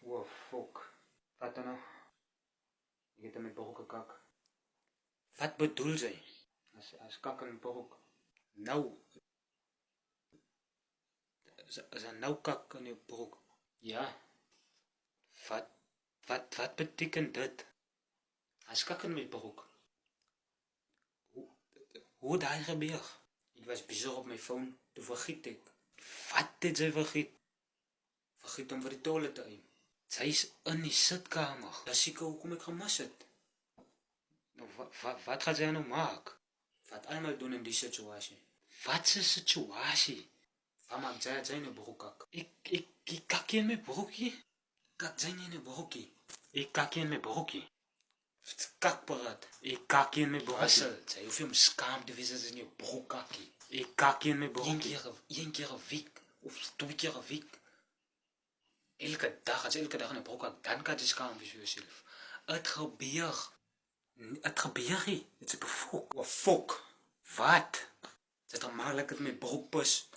O, fok. Wat dan nou? Ek het in my broek gekak. Wat bedoel jy? As kak in my broek. Nou, is daar nou kak in jou broek? Ja, Wat beteken dit? as kak in my broek. Hoe het hy gebeur? Ek was besig op my phone, toe vergiet ek. Wat het sy vergiet? Vergiet om vir die toilet te eim. Sy is in die sitkamer. Dis seker hoekom ek gemis het. Nou, wat gaan sy nou maak? Wat almal doen in die situasie. Wat is 'n situasie? Wat maak jy in 'n broek kak? Ek kak in my broekie. Kak jy nie in 'n broekie? Ek kak in my broekie. Kakparaat. Ek kak in my broekie. Russel, jy hoef nie om skaam te wees as in jou broek kakkie. Ek kak in my broekie. Een keer 'n week, of 2 keer 'n week. Elke dag, as elke dag in 'n broek kak, dan kan jy skaam wees vir jouself. Het gebeur. Het gebeur nie. Dit is befok. O, fok. Wat? Dit is gemaaklik met my broek pus.